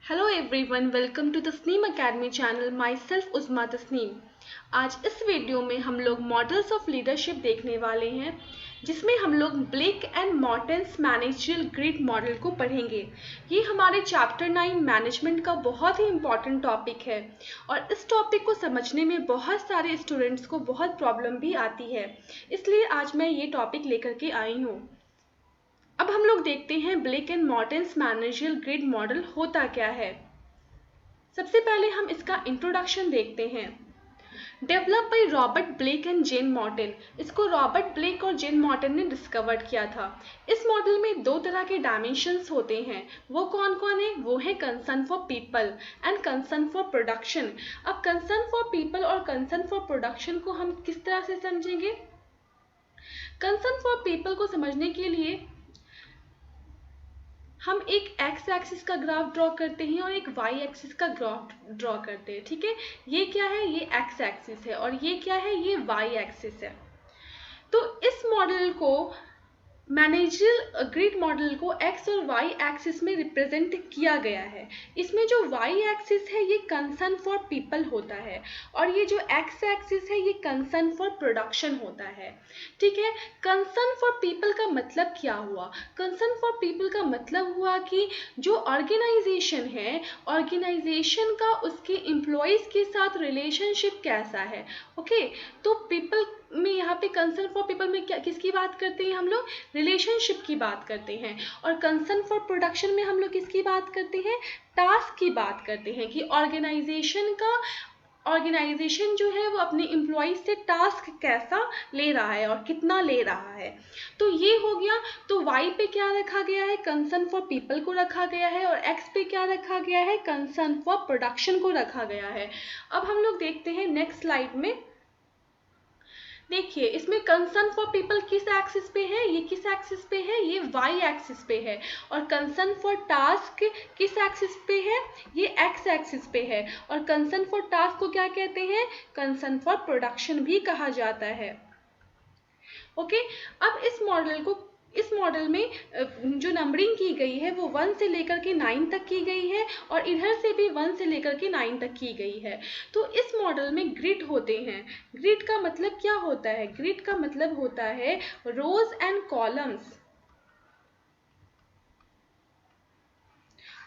Hello everyone, welcome to Tasneem academy channel. Myself Usma Tasneem. आज इस video में हम लोग मॉडल्स ऑफ लीडरशिप देखने वाले हैं, जिसमें हम लोग Blake and Mouton's managerial grid model को पढ़ेंगे। ये हमारे चैप्टर 9 मैनेजमेंट का बहुत ही इम्पॉर्टेंट टॉपिक है और इस टॉपिक को समझने में बहुत सारे स्टूडेंट्स को बहुत प्रॉब्लम भी आती है, इसलिए आज मैं ये टॉपिक लेकर के आई हूँ। अब हम लोग देखते हैं Blake and Mouton's managerial grid model होता क्या है। सबसे पहले हम इसका इंट्रोडक्शन देखते हैं। Develop by Robert Blake and Jane Morton. इसको रॉबर्ट ब्लेक और जेन मॉर्टन ने डिस्कवर्ड किया था। इस मॉडल में दो तरह के डायमेंशंस होते हैं। वो कौन कौन है? वो है concern for people and concern for production. अब कंसर्न फॉर पीपल और कंसर्न फॉर प्रोडक्शन को हम किस तरह से समझेंगे? कंसर्न फॉर पीपल को समझने के लिए हम एक एक्स एक्सिस का ग्राफ ड्रॉ करते हैं और एक वाई एक्सिस का ग्राफ ड्रॉ करते हैं। ठीक है, ये क्या है? ये एक्स एक्सिस है और ये क्या है? ये वाई एक्सिस है। तो इस मॉडल को मैनेजरियल ग्रिड मॉडल को एक्स और वाई एक्सिस में रिप्रेजेंट किया गया है। इसमें जो वाई एक्सिस है ये कंसर्न फॉर पीपल होता है और ये जो एक्स एक्सिस है ये कंसर्न फॉर प्रोडक्शन होता है। ठीक है, कंसर्न फॉर पीपल का मतलब क्या हुआ? कंसर्न फॉर पीपल का मतलब हुआ कि जो ऑर्गेनाइजेशन है, ऑर्गेनाइजेशन का उसके एम्प्लॉयज़ के साथ रिलेशनशिप कैसा है। ओके, तो पीपल में यहाँ पे कंसर्न फॉर पीपल में क्या किसकी बात करते हैं हम लोग? रिलेशनशिप की बात करते हैं। और कंसर्न फॉर प्रोडक्शन में हम लोग किसकी बात करते हैं? टास्क की बात करते हैं कि ऑर्गेनाइजेशन जो है वो अपने एम्प्लॉयज से टास्क कैसा ले रहा है और कितना ले रहा है। तो ये हो गया। तो वाई पे क्या रखा गया है? कंसर्न फॉर पीपल को रखा गया है और एक्स पे क्या रखा गया है? कंसर्न फॉर प्रोडक्शन को रखा गया है। अब हम लोग देखते हैं नेक्स्ट स्लाइड में। देखिए, इसमें कंसर्न फॉर पीपल किस एक्सिस पे है? ये किस एक्सिस पे है? ये वाई एक्सिस पे है। और कंसर्न फॉर टास्क किस एक्सिस पे है? ये एक्स एक्सिस पे है। और कंसर्न फॉर टास्क को क्या कहते हैं? कंसर्न फॉर प्रोडक्शन भी कहा जाता है। ओके, अब इस मॉडल में जो नंबरिंग की गई है वो 1 से लेकर के 9 तक की गई है और इधर से भी 1 से लेकर के 9 तक की गई है। तो इस मॉडल में ग्रिड होते हैं। ग्रिड का मतलब क्या होता है? ग्रिड का मतलब होता है रोज एंड कॉलम्स।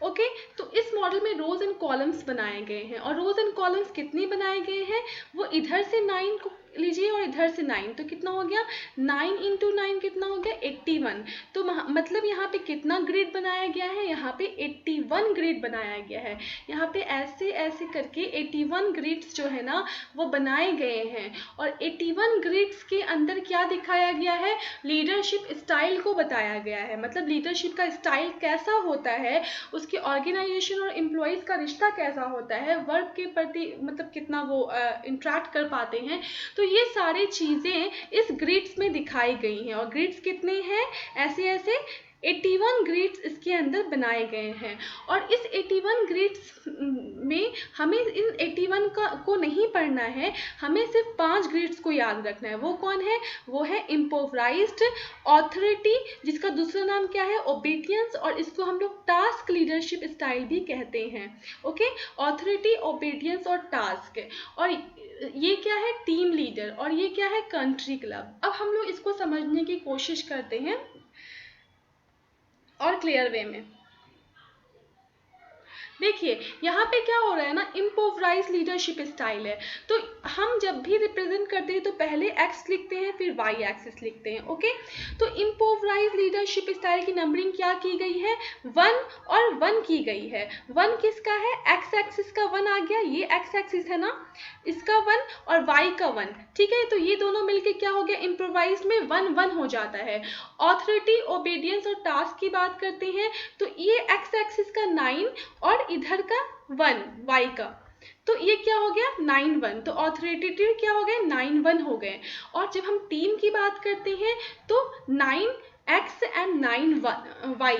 ओके, तो इस मॉडल में रोज एंड कॉलम्स बनाए गए हैं और रोज एंड कॉलम्स कितने बनाए गए हैं? वो इधर से 9 को लीजिए और इधर से 9, तो कितना हो गया? 9 इंटू 9 कितना हो गया? 81। तो मतलब यहाँ पे कितना ग्रिड बनाया गया है? यहाँ पे 81 ग्रिड बनाया गया है। यहाँ पे ऐसे ऐसे करके 81 ग्रिड्स जो है ना वो बनाए गए हैं और 81 ग्रिड्स के अंदर क्या दिखाया गया है? लीडरशिप स्टाइल को बताया गया है। मतलब लीडरशिप का स्टाइल कैसा होता है, उसके ऑर्गेनाइजेशन और एम्प्लॉयज़ का रिश्ता कैसा होता है, वर्क के प्रति मतलब कितना वो इंटरेक्ट कर पाते हैं। तो ये सारी चीज़ें इस ग्रिड्स में दिखाई गई हैं और ग्रिड्स कितने हैं? ऐसे ऐसे 81 ग्रिड्स इसके अंदर बनाए गए हैं। और इस 81 ग्रिड्स में हमें इन 81 को नहीं पढ़ना है, हमें सिर्फ 5 ग्रिड्स को याद रखना है। वो कौन है? वो है इम्पोवराइज्ड ऑथोरिटी, जिसका दूसरा नाम क्या है? ओबीडियंस, और इसको हम लोग टास्क लीडरशिप स्टाइल भी कहते हैं। ओके, ऑथोरिटी, ओबीडियंस और टास्क। और ये क्या है? Team leader. और ये क्या है? Country club. अब हम लोग इसको समझने की कोशिश करते हैं और क्लियर वे में। देखिए, यहाँ पे क्या हो रहा है ना, इम्पोवराइज लीडरशिप स्टाइल है। तो हम जब भी रिप्रेजेंट करते हैं तो पहले एक्स लिखते हैं फिर वाई एक्सिस लिखते हैं। ओके, तो इम्पोवराइज लीडरशिप स्टाइल की नंबरिंग क्या की गई है? 1 और 1 की गई है। 1 किसका है? एक्स एक्सिस का 1 आ गया, ये एक्स एक्सिस है ना, इसका 1 और वाई का 1। ठीक है, तो ये दोनों मिलके क्या हो गया? इम्प्रोवाइज में 1 1 हो जाता है। ऑथोरिटी, ओबीडियंस और टास्क की बात करते हैं तो ये एक्स एक्सिस का 9 और इधर का 1 वाई का, तो ये क्या हो गया? 9 1। तो ऑथोरिटेटिव क्या हो गए? 9 1 हो गए। और जब हम टीम की बात करते हैं तो 9 एक्स एंड 9 वाई,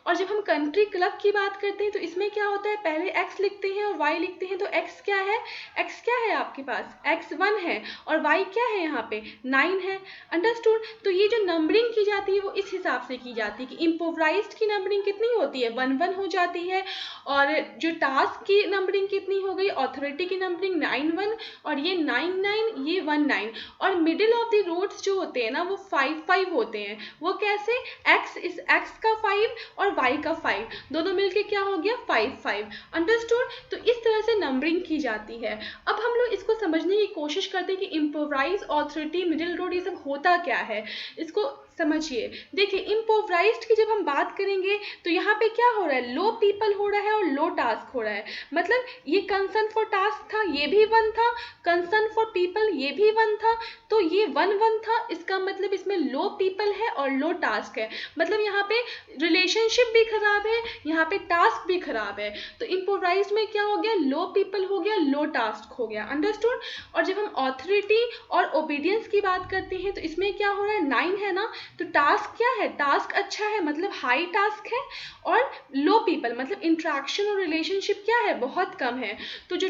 और जब हम कंट्री क्लब की बात करते हैं तो इसमें क्या होता है, पहले x लिखते हैं और y लिखते हैं, तो x क्या है, x क्या है आपके पास, x 1 है और y क्या है यहाँ पे 9 है। अंडरस्टूड। तो ये जो नंबरिंग की जाती है वो इस हिसाब से की जाती है कि इम्प्रोवाइज्ड की नंबरिंग कितनी होती है, 1 1 हो जाती है, और जो टास्क की नंबरिंग कितनी हो गई, ऑथोरिटी की नंबरिंग 9 1 और ये 9 9 ये 1 9, और मिडिल ऑफ द रोड्स जो होते हैं ना वो 5 5 होते हैं। वो कैसे, x का 5 और y का 5 दोनों मिलके क्या हो गया 5 5। अंडरस्टूड। तो इस तरह से नंबरिंग की जाती है। अब हम लोग इसको समझने की कोशिश करते हैं कि इम्प्रोवाइज, ऑथोरिटी, मिडिल रोड ये सब होता क्या है, इसको समझिए। देखिए इम्प्रोवाइज्ड की जब हम बात करेंगे तो यहाँ पे क्या हो रहा है, लो पीपल हो रहा है और लो टास्क हो रहा है। मतलब ये कंसर्न फॉर टास्क था, ये भी 1 था, कंसर्न फॉर पीपल ये भी 1 था, तो ये 1 1 था। इसका मतलब इसमें लो पीपल है और लो टास्क है, मतलब यहाँ पे रिलेशनशिप भी खराब है, यहाँ पे टास्क भी खराब है। तो इम्प्रोवाइज्ड में क्या हो गया, लो पीपल हो गया, लो टास्क हो गया। अंडरस्टूड। और जब हम ऑथोरिटी और ओबीडियंस की बात करते हैं तो इसमें क्या हो रहा है, 9 है ना, तो टास्क क्या है, टास्क अच्छा है, मतलब हाई टास्क है, और लो पीपल मतलब इंट्रैक्शन और रिलेशनशिप क्या है, बहुत कम है। तो जो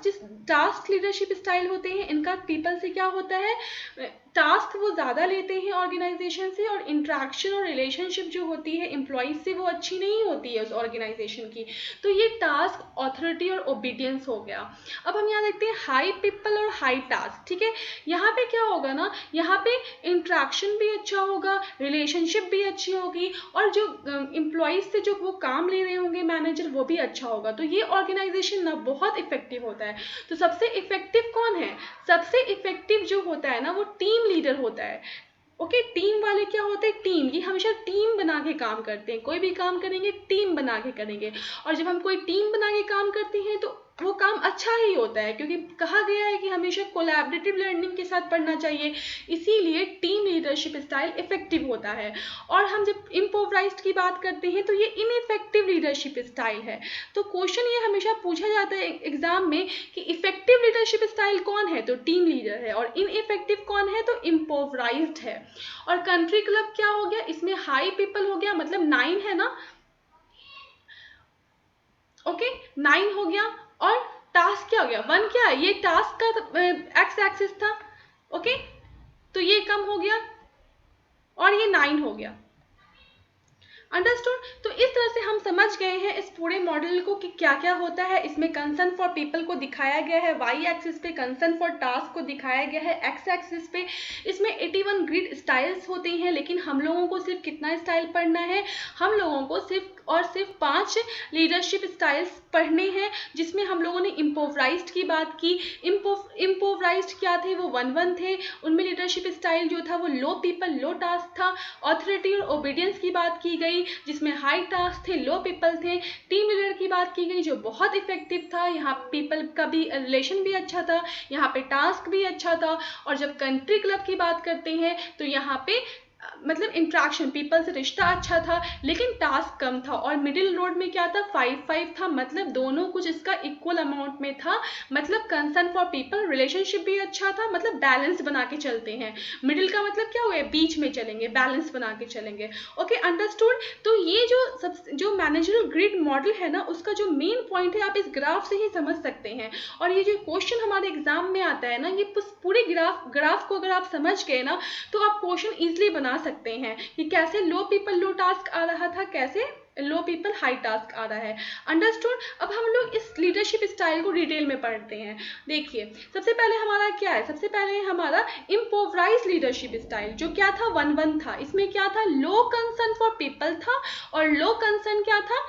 जिस टास्क लीडरशिप स्टाइल होते हैं इनका पीपल से क्या होता है, टास्क वो ज़्यादा लेते हैं ऑर्गेनाइजेशन से, और इंट्रैक्शन और रिलेशनशिप जो होती है एम्प्लॉइज से वो अच्छी नहीं होती है उस ऑर्गेनाइजेशन की। तो ये टास्क, ऑथोरिटी और ओबीडियंस हो गया। अब हम यहाँ देखते हैं हाई पीपल और हाई टास्क। ठीक है, यहाँ पे क्या होगा ना, यहाँ पे इंट्रैक्शन भी अच्छा होगा, रिलेशनशिप भी अच्छी होगी, और जो एम्प्लॉइज से जो वो काम ले रहे होंगे मैनेजर वो भी अच्छा होगा। तो ये ऑर्गेनाइजेशन ना बहुत इफेक्टिव होता है। तो सबसे इफेक्टिव कौन है, सबसे इफेक्टिव जो होता है ना वो टीम लीडर होता है। ओके, टीम वाले क्या होते हैं, टीम, ये हमेशा टीम बना के काम करते हैं, कोई भी काम करेंगे टीम बना के करेंगे। और जब हम कोई टीम बना के काम करते हैं तो वो काम अच्छा ही होता है, क्योंकि कहा गया है कि हमेशा कोलैबोरेटिव लर्निंग के साथ पढ़ना चाहिए, इसीलिए टीम लीडरशिप स्टाइल इफेक्टिव होता है। और हम जब इम्प्रोवाइज्ड की बात करते हैं तो ये इनइफेक्टिव लीडरशिप स्टाइल है। तो क्वेश्चन ये हमेशा पूछा जाता है एग्जाम में कि इफेक्टिव लीडरशिप स्टाइल कौन है, तो टीम लीडर है, और इनइफेक्टिव कौन है, तो इम्प्रोवाइज्ड है। और कंट्री क्लब क्या हो गया, इसमें हाई पीपल हो गया, मतलब 9 है ना, ओके 9 हो गया, और टास्क क्या हो गया 1, क्या है ये टास्क का एक्स एक्सिस था, ओके तो ये कम हो गया और ये 9 हो गया। अंडरस्टूड। तो इस तरह से हम समझ गए हैं इस पूरे मॉडल को कि क्या क्या होता है। इसमें कंसर्न फॉर पीपल को दिखाया गया है, वाई एक्सिस पे कंसर्न फॉर टास्क को दिखाया गया है, एक्स एक्सिस पे इसमें 81 ग्रिड स्टाइल्स होते हैं, लेकिन हम लोगों को सिर्फ कितना स्टाइल पढ़ना है, हम लोगों को सिर्फ 5 लीडरशिप स्टाइल्स पढ़ने हैं, जिसमें हम लोगों ने इम्प्रोवाइज्ड की बात की। इम्प्रोवाइज्ड क्या थे, वो 1 1 थे, उनमें लीडरशिप स्टाइल जो था वो लो पीपल लो टास्क था। ऑथोरिटी और ओबीडियंस की बात की गई जिसमें हाई टास्क थे, लो पीपल थे। टीम लीडर की बात की गई जो बहुत इफेक्टिव था, यहाँ पीपल का भी रिलेशन भी अच्छा था, यहाँ पे टास्क भी अच्छा था। और जब कंट्री क्लब की बात करते हैं तो यहाँ पे मतलब इंट्रैक्शन पीपल से रिश्ता अच्छा था लेकिन टास्क कम था। और मिडिल रोड में क्या था 5 5 था, मतलब दोनों कुछ इसका इक्वल अमाउंट में था, मतलब कंसर्न फॉर पीपल रिलेशनशिप भी अच्छा था, मतलब बैलेंस बना के चलते हैं। मिडिल का मतलब क्या हुआ, बीच में चलेंगे, बैलेंस बना के चलेंगे। Okay understood. तो ये जो मैनेजरल ग्रिड मॉडल है ना उसका जो मेन पॉइंट है आप इस ग्राफ से ही समझ सकते हैं। और ये जो क्वेश्चन हमारे एग्जाम में आता है ना, ये पूरे ग्राफ को अगर आप समझ गए ना तो आप क्वेश्चन इजिली बना सकते हैं कि कैसे लो पीपल लो टास्क आ रहा था, कैसे लो पीपल हाई टास्क आ रहा है। अंडरस्टूड। अब हम लोग इस लीडरशिप स्टाइल को डिटेल में पढ़ते हैं। देखिए सबसे पहले हमारा क्या है, सबसे पहले हमारा इम्प्रोवाइज लीडरशिप स्टाइल जो क्या था 1 1 था। इसमें क्या था, लो कंसर्न फॉर पीपल था और लो कंसर्न क्या था,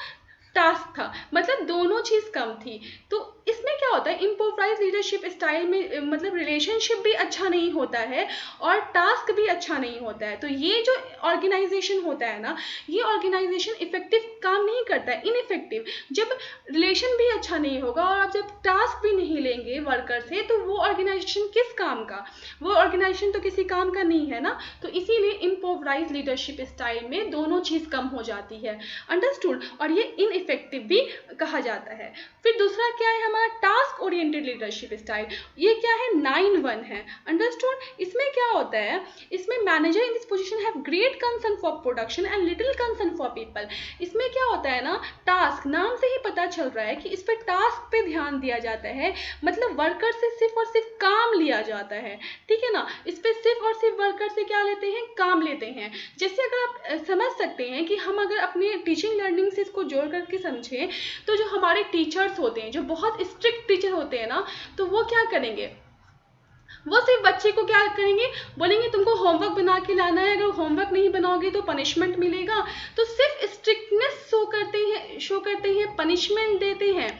टास्क था, मतलब दोनों चीज कम थी। तो इसमें क्या होता है इम्प्रोवाइज लीडरशिप स्टाइल में मतलब रिलेशनशिप भी अच्छा नहीं होता है और टास्क भी अच्छा नहीं होता है। तो ये जो ऑर्गेनाइजेशन होता है ना, ये ऑर्गेनाइजेशन इफेक्टिव काम नहीं करता है, इनइफेक्टिव। जब रिलेशन भी अच्छा नहीं होगा और आप जब टास्क भी नहीं लेंगे वर्कर से तो वो ऑर्गेनाइजेशन किस काम का, वो ऑर्गेनाइजेशन तो किसी काम का नहीं है ना। तो इसीलिए इम्प्रोवाइज लीडरशिप स्टाइल में दोनों चीज कम हो जाती है। अंडरस्टूड। और ये इफेक्टिव भी कहा जाता है। फिर दूसरा क्या है हमारा टास्क ओरिएंटेड लीडरशिप स्टाइल, ये क्या है 9-1 है। अंडरस्टूड? इसमें क्या होता है, इसमें manager in this position have great concern for production and little concern for people. इसमें क्या होता है ना, टास्क, नाम से ही पता चल रहा है कि इस पे टास्क पे ध्यान दिया जाता है, मतलब वर्कर से सिर्फ और सिर्फ काम लिया जाता है, ठीक है ना। इस पे सिर्फ और सिर्फ वर्कर से क्या लेते हैं, काम लेते हैं। जैसे अगर आप समझ सकते हैं कि हम अगर अपने टीचिंग लर्निंग से इसको जोड़ करके समझें, तो जो हमारे टीचर्स होते हैं, जो बहुत स्ट्रिक्ट टीचर होते हैं ना, तो वो क्या करेंगे, वो सिर्फ बच्चे को क्या करेंगे, बोलेंगे तुमको होमवर्क बना के लाना है, अगर होमवर्क नहीं बनाओगे तो पनिशमेंट मिलेगा। तो सिर्फ स्ट्रिक्टनेस शो करते हैं, पनिशमेंट देते हैं,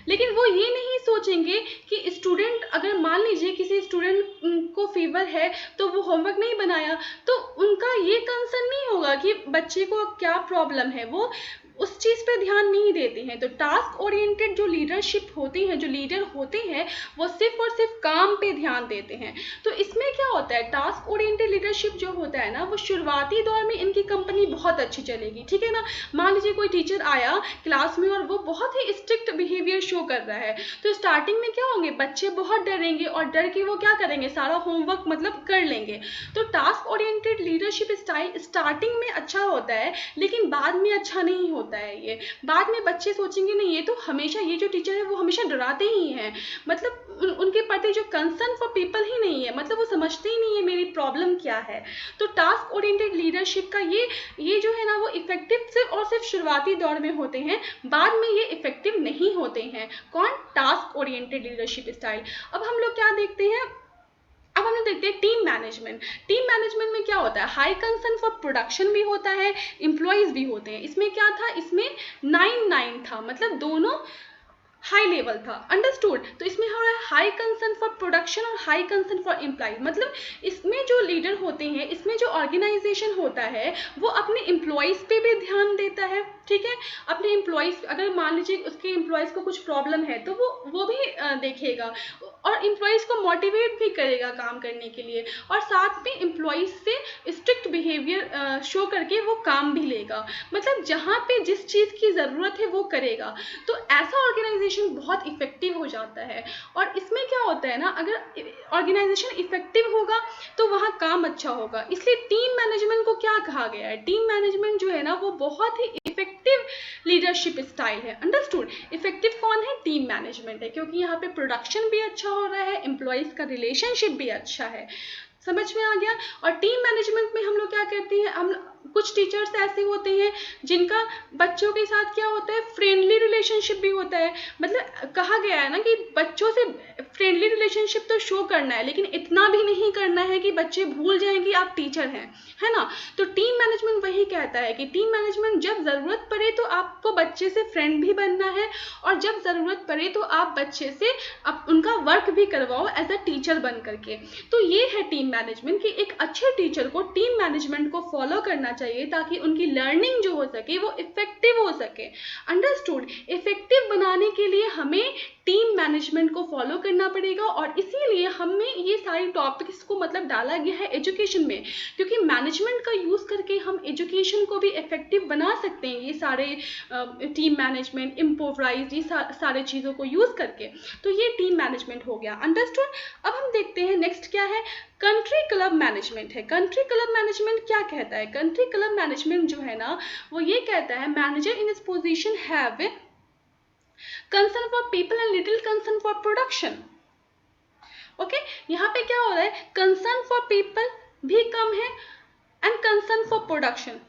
लेकिन वो ये नहीं सोचेंगे कि स्टूडेंट, अगर मान लीजिए किसी स्टूडेंट को फीवर है तो वो होमवर्क नहीं बनाया, तो उनका ये कंसर्न नहीं होगा कि बच्चे को क्या प्रॉब्लम है, वो उस चीज़ पे ध्यान नहीं देते हैं। तो टास्क ओरिएंटेड जो लीडरशिप होती है, जो लीडर होते हैं, वो सिर्फ और सिर्फ काम पे ध्यान देते हैं। तो इसमें क्या होता है, टास्क ओरिएंटेड लीडरशिप जो होता है ना, वो शुरुआती दौर में इनकी कंपनी बहुत अच्छी चलेगी, ठीक है ना। मान लीजिए कोई टीचर आया क्लास में और वो बहुत ही स्ट्रिक्ट बिहेवियर शो कर रहा है, तो स्टार्टिंग में क्या होंगे, बच्चे बहुत डरेंगे और डर के वो क्या करेंगे, सारा होमवर्क मतलब कर लेंगे। तो task oriented leadership style starting में अच्छा होता है, लेकिन बाद में अच्छा नहीं होता है। ये बाद में बच्चे सोचेंगे नहीं, ये तो हमेशा, ये जो टीचर है वो हमेशा डराते ही हैं, मतलब उनके प्रति जो कंसर्न फॉर पीपल ही नहीं है, मतलब वो समझते ही नहीं है मेरी प्रॉब्लम क्या है। तो टास्क ओरिएंटेड लीडरशिप का ये जो है ना, वो इफेक्टिव सिर्फ और सिर्फ शुरुआती दौर में होते हैं, बाद में ये इफेक्टिव नहीं होते हैं। कौन, टास्क ओरिएंटेड लीडरशिप स्टाइल। अब हम लोग क्या देखते हैं, अब हम लोग देखते हैं टीम मैनेजमेंट। टीम मैनेजमेंट में क्या होता है, हाई कंसर्न फॉर प्रोडक्शन भी होता है, एम्प्लॉयज भी होते हैं। इसमें क्या था, इसमें 9-9 था, मतलब दोनों हाई लेवल था। अंडरस्टूड? तो इसमें हो रहा है हाई कंसर्न फॉर प्रोडक्शन और हाई कंसर्न फॉर एम्प्लॉय, मतलब इसमें जो लीडर होते हैं, इसमें जो ऑर्गेनाइजेशन होता है, वो अपने एम्प्लॉयज़ पे भी ध्यान देता है, ठीक है। अपने एम्प्लॉयज़, अगर मान लीजिए उसके एम्प्लॉयज़ को कुछ प्रॉब्लम है, तो वो भी देखेगा और एम्प्लॉयज़ को मोटिवेट भी करेगा काम करने के लिए, और साथ में एम्प्लॉयज़ से स्ट्रिक्ट बिहेवियर शो करके वो काम भी लेगा, मतलब जहाँ पे जिस चीज़ की ज़रूरत है वो करेगा। तो ऐसा ऑर्गेनाइजेशन बहुत इफेक्टिव हो जाता है। और इसमें क्या होता है ना, अगर ऑर्गेनाइजेशन इफेक्टिव होगा तो वहाँ काम अच्छा होगा। इसलिए टीम मैनेजमेंट को क्या कहा गया है, टीम मैनेजमेंट जो है ना, वो बहुत ही इफेक्टिव लीडरशिप स्टाइल है। अंडरस्टूड? इफेक्टिव कौन है, टीम मैनेजमेंट है, क्योंकि यहाँ पे प्रोडक्शन भी अच्छा हो रहा है, एम्प्लॉयज का रिलेशनशिप भी अच्छा है। समझ में आ गया? और टीम मैनेजमेंट में हम लोग क्या करते हैं, हम कुछ टीचर्स ऐसे होते हैं जिनका बच्चों के साथ क्या होता है, फ्रेंडली रिलेशनशिप भी होता है। मतलब कहा गया है ना कि बच्चों से फ्रेंडली रिलेशनशिप तो शो करना है, लेकिन इतना भी नहीं करना है कि बच्चे भूल जाएं कि आप टीचर हैं, है ना। तो टीम मैनेजमेंट वही कहता है कि टीम मैनेजमेंट, जब ज़रूरत पड़े तो आपको बच्चे से फ्रेंड भी बनना है, और जब ज़रूरत पड़े तो आप बच्चे से उनका वर्क भी करवाओ एज अ टीचर बन करके। तो ये है टीम मैनेजमेंट, कि एक अच्छे टीचर को टीम मैनेजमेंट को फॉलो करना चाहिए, ताकि उनकी लर्निंग जो हो सके वो इफेक्टिव हो सके। अंडरस्टूड? इफेक्टिव बनाने के लिए हमें टीम मैनेजमेंट को फॉलो करना पड़ेगा, और इसीलिए हमें ये सारी टॉपिक्स को मतलब डाला गया है एजुकेशन में, क्योंकि मैनेजमेंट का यूज़ करके हम एजुकेशन को भी इफेक्टिव बना सकते हैं, ये सारे टीम मैनेजमेंट, इम्प्रोवाइज, ये सारे चीज़ों को यूज़ करके। तो ये टीम मैनेजमेंट हो गया। अंडरस्टूड? अब हम देखते हैं नेक्स्ट क्या है, कंट्री क्लब मैनेजमेंट है। कंट्री क्लब मैनेजमेंट क्या कहता है, कंट्री क्लब मैनेजमेंट जो है ना, वो ये कहता है manager in this position have concern for people and little concern for production. Okay, यहाँ पे क्या हो रहा है, कंसर्न फॉर पीपल भी कम है एंड कंसर्न फॉर प्रोडक्शन,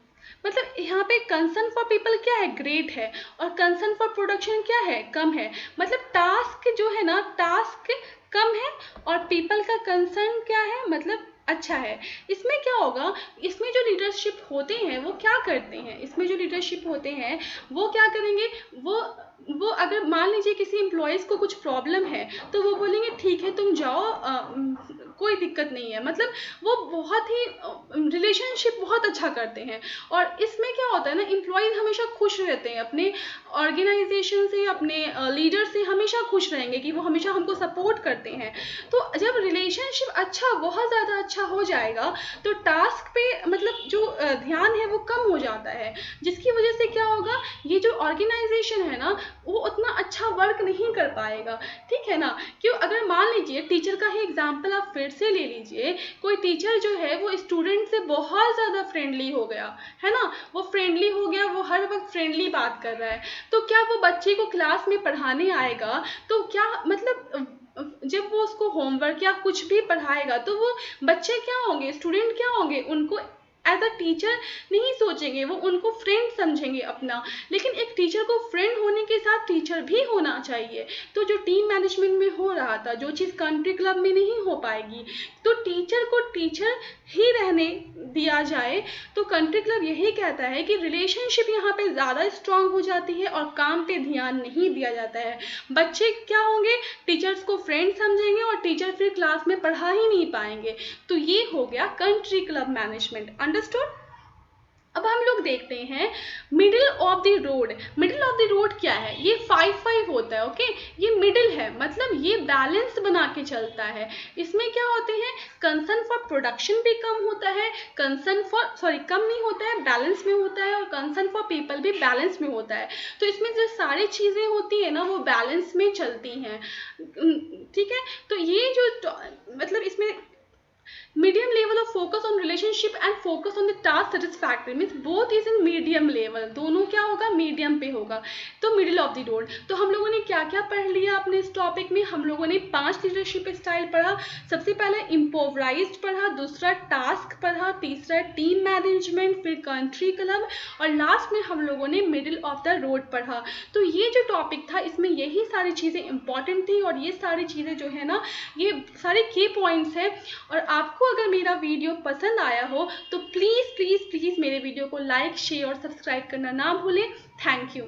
मतलब यहाँ पे कंसर्न फॉर पीपल क्या है, ग्रेट है, और कंसर्न फॉर प्रोडक्शन क्या है, कम है। मतलब टास्क जो है ना, टास्क कम है और पीपल का कंसर्न क्या है, मतलब अच्छा है। इसमें क्या होगा, इसमें जो लीडरशिप होते हैं वो क्या करते हैं, इसमें जो लीडरशिप होते हैं वो क्या करेंगे, वो अगर मान लीजिए किसी एम्प्लॉयज़ को कुछ प्रॉब्लम है, तो वो बोलेंगे ठीक है तुम जाओ कोई दिक्कत नहीं है, मतलब वो बहुत ही रिलेशनशिप बहुत अच्छा करते हैं। और इसमें क्या होता है ना, एम्प्लॉयज़ हमेशा खुश रहते हैं, अपने ऑर्गेनाइजेशन से, अपने लीडर से हमेशा खुश रहेंगे कि वो हमेशा हमको सपोर्ट करते हैं। तो जब रिलेशनशिप अच्छा, बहुत ज़्यादा अच्छा हो जाएगा, तो टास्क पे मतलब जो ध्यान है वो कम हो जाता है, जिसकी वजह से क्या होगा, ये जो ऑर्गेनाइजेशन है ना, वो उतना अच्छा वर्क नहीं कर पाएगा, ठीक है ना। क्यों, अगर मान लीजिए टीचर का ही एग्जाम्पल आप फिर से ले लीजिए, कोई टीचर जो है वो स्टूडेंट से बहुत ज़्यादा फ्रेंडली हो गया है ना, वो फ्रेंडली हो गया, वो हर वक्त फ्रेंडली बात कर रहा है, तो क्या वो बच्चे को क्लास में पढ़ाने आएगा, तो क्या मतलब जब वो उसको होमवर्क या कुछ भी पढ़ाएगा, तो वो बच्चे क्या होंगे, स्टूडेंट क्या होंगे, उनको एज अ टीचर नहीं सोचेंगे, वो उनको फ्रेंड समझेंगे अपना। लेकिन एक टीचर को फ्रेंड होने के साथ टीचर भी होना चाहिए। तो जो टीम मैनेजमेंट में हो रहा था, जो चीज़ कंट्री क्लब में नहीं हो पाएगी, तो टीचर को टीचर ही रहने दिया जाए। तो कंट्री क्लब यही कहता है कि रिलेशनशिप यहाँ पे ज़्यादा स्ट्रांग हो जाती है और काम पे ध्यान नहीं दिया जाता है। बच्चे क्या होंगे, टीचर्स को फ्रेंड समझेंगे और टीचर फिर क्लास में पढ़ा ही नहीं पाएंगे। तो ये हो गया कंट्री क्लब मैनेजमेंट। अंडरस्टूड। अब हम लोग देखते हैं middle of the road. Middle of the road क्या है, ये 5-5 होता है, ओके। ये मिडिल है, मतलब ये बैलेंस बना के चलता है। इसमें क्या होते हैं, कंसर्न फॉर प्रोडक्शन भी कम होता है, कंसर्न फॉर कम नहीं होता है, बैलेंस में होता है, और कंसर्न फॉर पीपल भी बैलेंस में होता है। तो इसमें जो सारी चीज़ें होती है ना, वो बैलेंस में चलती हैं, ठीक है। तो ये जो मतलब इसमें medium level of focus on relationship and focus on the task satisfactory means both is in medium level, दोनों क्या होगा, मीडियम पे होगा। तो मिडिल ऑफ द रोड। तो हम लोगों ने क्या क्या पढ़ लिया अपने इस टॉपिक में, हम लोगों ने 5 लीडरशिप स्टाइल पढ़ा। सबसे पहले इम्पोवराइज्ड पढ़ा, दूसरा टास्क पढ़ा, तीसरा टीम मैनेजमेंट, फिर कंट्री क्लब, और लास्ट में हम लोगों ने मिडिल ऑफ द रोड पढ़ा। तो ये जो टॉपिक था, इसमें यही सारी चीज़ें इंपॉर्टेंट थी, और ये सारी चीज़ें जो है ना, ये सारे की पॉइंट्स हैं। और आपको अगर मेरा वीडियो पसंद आया हो तो प्लीज़ प्लीज़ प्लीज़ मेरे वीडियो को लाइक, शेयर और सब्सक्राइब करना ना भूलें। Thank you.